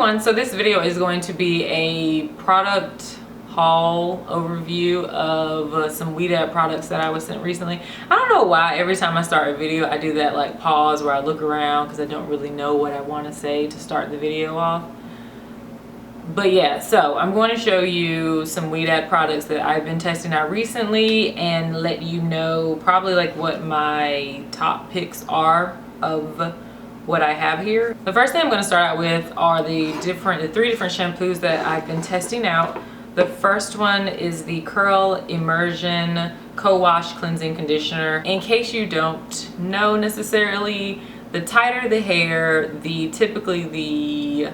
everyone, so this video is going to be a product haul overview of some Ouidad products that I was sent recently. I don't know why every time I start a video I do that like pause where I look around because I don't really know what I want to say to start the video off. But yeah, so I'm going to show you some Ouidad products that I've been testing out recently and let you know probably like what my top picks are of what I have here. The first thing I'm going to start out with are the three different shampoos that I've been testing out. The first one is the Curl Immersion Co-Wash Cleansing Conditioner. In case you don't know necessarily, the tighter the hair, typically the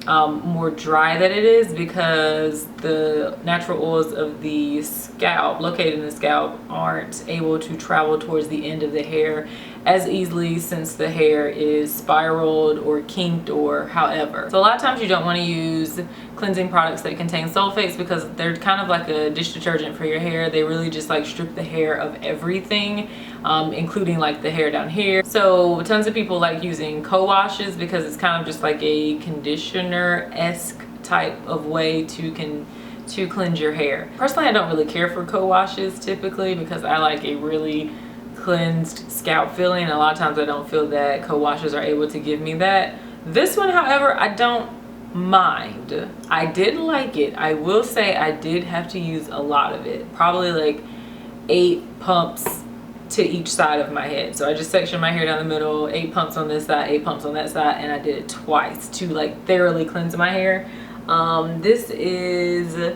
more dry that it is, because the natural oils of the scalp, located in the scalp, aren't able to travel towards the end of the hair as easily since the hair is spiraled or kinked or however. So a lot of times you don't want to use cleansing products that contain sulfates because they're kind of like a dish detergent for your hair. They really just like strip the hair of everything, including like the hair down here. So tons of people like using co-washes because it's kind of just like a conditioner-esque type of way to cleanse your hair. Personally, I don't really care for co-washes typically because I like a really cleansed scalp feeling. A lot of times I don't feel that co-washes are able to give me that. This one, however, I don't mind. I did like it. I will say I did have to use a lot of it, probably like 8 pumps to each side of my head. So I just sectioned my hair down the middle, 8 pumps on this side, 8 pumps on that side, and I did it twice to like thoroughly cleanse my hair. This is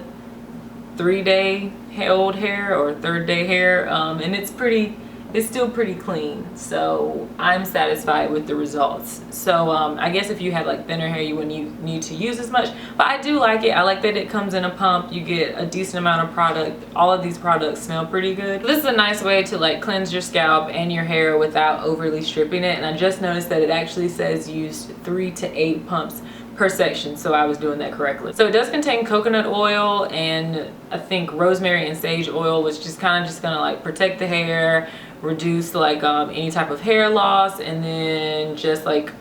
3-day old hair or 3rd day hair, and it's still pretty clean, so I'm satisfied with the results. So I guess if you had like thinner hair you wouldn't need to use as much, but I do like it. I like that it comes in a pump. You get a decent amount of product. All of these products smell pretty good. This is a nice way to like cleanse your scalp and your hair without overly stripping it, and I just noticed that it actually says use 3 to 8 pumps per section, so I was doing that correctly. So it does contain coconut oil and I think rosemary and sage oil, which is kind of just gonna like protect the hair, reduce like any type of hair loss, and then just like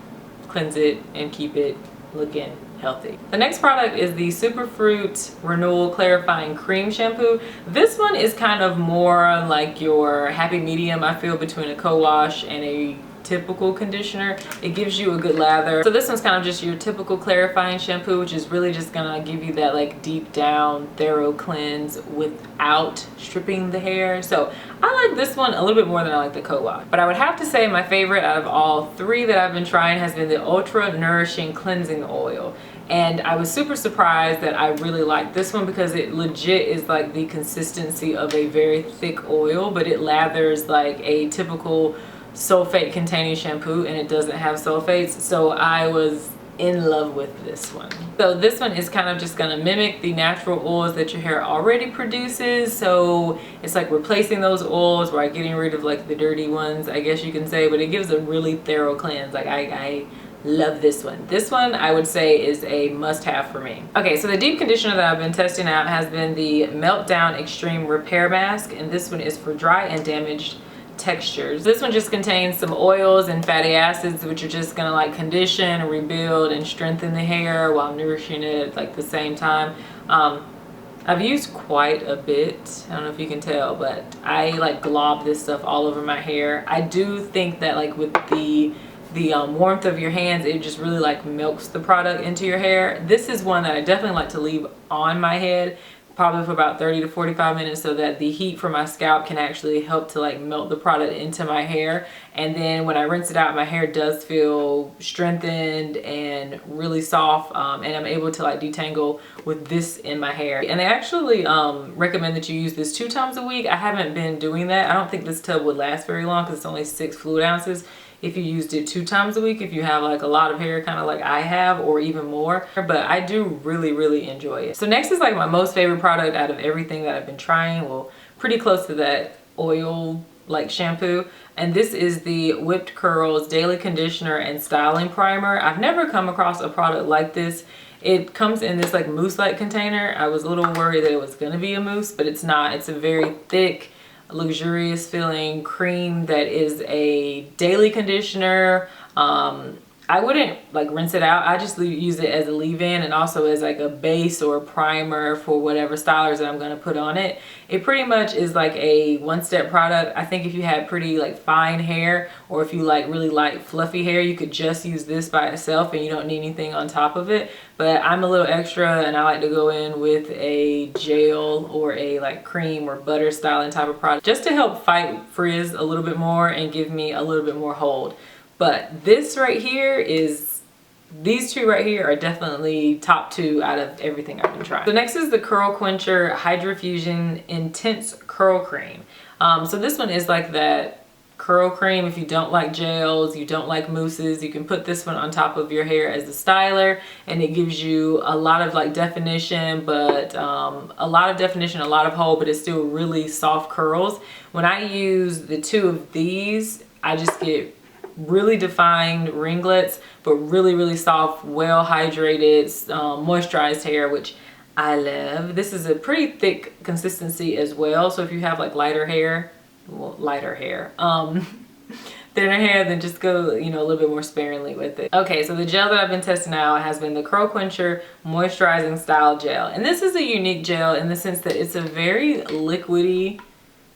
cleanse it and keep it looking healthy. The next product is the Superfruit Renewal Clarifying Cream Shampoo. This one is kind of more like your happy medium, I feel, between a co-wash and a typical conditioner. It gives you a good lather. So this one's kind of just your typical clarifying shampoo, which is really just gonna give you that like deep down thorough cleanse without stripping the hair. So I like this one a little bit more than I like the co-wash. But I would have to say my favorite out of all 3 that I've been trying has been the Ultra Nourishing Cleansing Oil. And I was super surprised that I really liked this one because it legit is like the consistency of a very thick oil, but it lathers like a typical sulfate containing shampoo, and it doesn't have sulfates. So I was in love with this one. So this one is kind of just gonna mimic the natural oils that your hair already produces. So it's like replacing those oils by getting rid of like the dirty ones, I guess you can say, but it gives a really thorough cleanse. Like I love this one. This one I would say is a must-have for me. Okay, so the deep conditioner that I've been testing out has been the Meltdown Extreme Repair Mask, and this one is for dry and damaged textures. This one just contains some oils and fatty acids, which are just gonna like condition, rebuild, and strengthen the hair while nourishing it at like the same time. I've used quite a bit. I don't know if you can tell, but I like glob this stuff all over my hair. I do think that like with the warmth of your hands, it just really like melts the product into your hair. This is one that I definitely like to leave on my head probably for about 30 to 45 minutes so that the heat from my scalp can actually help to like melt the product into my hair. And then when I rinse it out, my hair does feel strengthened and really soft, and I'm able to like detangle with this in my hair. And they actually recommend that you use this 2 times a week. I haven't been doing that. I don't think this tub would last very long because it's only 6 fluid ounces. If you used it 2 times a week, if you have like a lot of hair, kind of like I have, or even more. But I do really enjoy it. So next is like my most favorite product out of everything that I've been trying. Well, pretty close to that oil like shampoo, and this is the Whipped Curls Daily Conditioner and Styling Primer. I've never come across a product like this. It comes in this like mousse-like container. I was a little worried that it was gonna be a mousse, but it's not. It's a very thick, luxurious feeling cream that is a daily conditioner. I wouldn't like rinse it out. I just use it as a leave-in and also as like a base or a primer for whatever stylers that I'm going to put on it. It pretty much is like a one-step product. I think if you had pretty like fine hair, or if you like really light fluffy hair, you could just use this by itself and you don't need anything on top of it. But I'm a little extra and I like to go in with a gel or a like cream or butter styling type of product just to help fight frizz a little bit more and give me a little bit more hold. But this right here is, these two right here are definitely top 2 out of everything I've been trying. So next is the Curl Quencher Hydrofusion Intense Curl Cream. So this one is like that curl cream. If you don't like gels, you don't like mousses, you can put this one on top of your hair as a styler, and it gives you a lot of like definition, but a lot of hold, but it's still really soft curls. When I use the 2 of these, I just get really defined ringlets, but really soft, well hydrated, moisturized hair, which I love. This is a pretty thick consistency as well, so if you have like lighter hair, well, thinner hair, then just go, you know, a little bit more sparingly with it. Okay, so the gel that I've been testing out has been the Curl Quencher Moisturizing Style Gel, and this is a unique gel in the sense that it's a very liquidy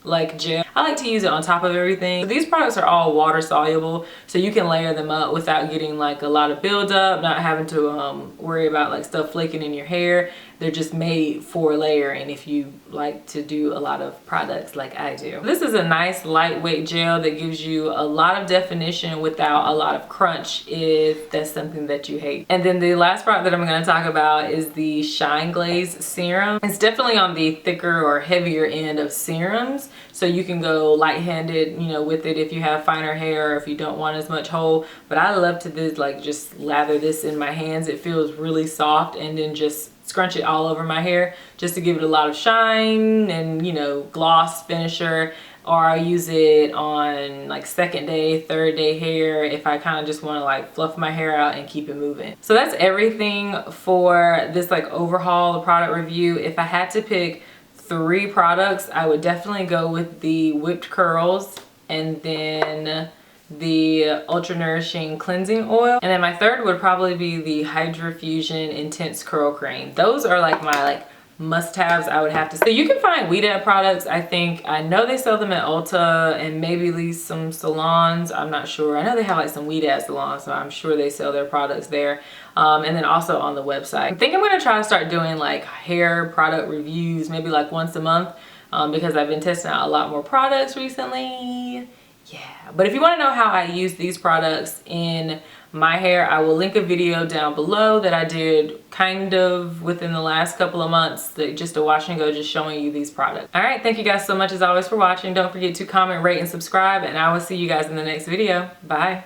like gel. I like to use it on top of everything. So these products are all water soluble, so you can layer them up without getting like a lot of buildup, not having to worry about like stuff flaking in your hair. They're just made for layering if you like to do a lot of products like I do. This is a nice lightweight gel that gives you a lot of definition without a lot of crunch, if that's something that you hate. And then the last product that I'm going to talk about is the Shine Glaze Serum. It's definitely on the thicker or heavier end of serums, so you can go light-handed, you know, with it if you have finer hair or if you don't want as much hold. But I love to just lather this in my hands. It feels really soft, and then just scrunch it all over my hair just to give it a lot of shine and, you know, gloss finisher. Or I use it on like 2nd day, 3rd day hair if I kind of just want to like fluff my hair out and keep it moving. So that's everything for this like overhaul product review. If I had to pick 3 products, I would definitely go with the Whipped Curls, and then the Ultra Nourishing Cleansing Oil, and then my 3rd would probably be the Hydrofusion Intense Curl Cream. Those are like my must-haves, I would have to say. So you can find Ouidad products, I know they sell them at Ulta and maybe at least some salons, I'm not sure. I know they have like some Ouidad salons, so I'm sure they sell their products there. And then also on the website. I think I'm going to try to start doing like hair product reviews maybe like once a month, because I've been testing out a lot more products recently. Yeah, but if you want to know how I use these products in my hair, I will link a video down below that I did kind of within the last couple of months, just a wash and go, just showing you these products. All right, thank you guys so much as always for watching. Don't forget to comment, rate, and subscribe, and I will see you guys in the next video. Bye.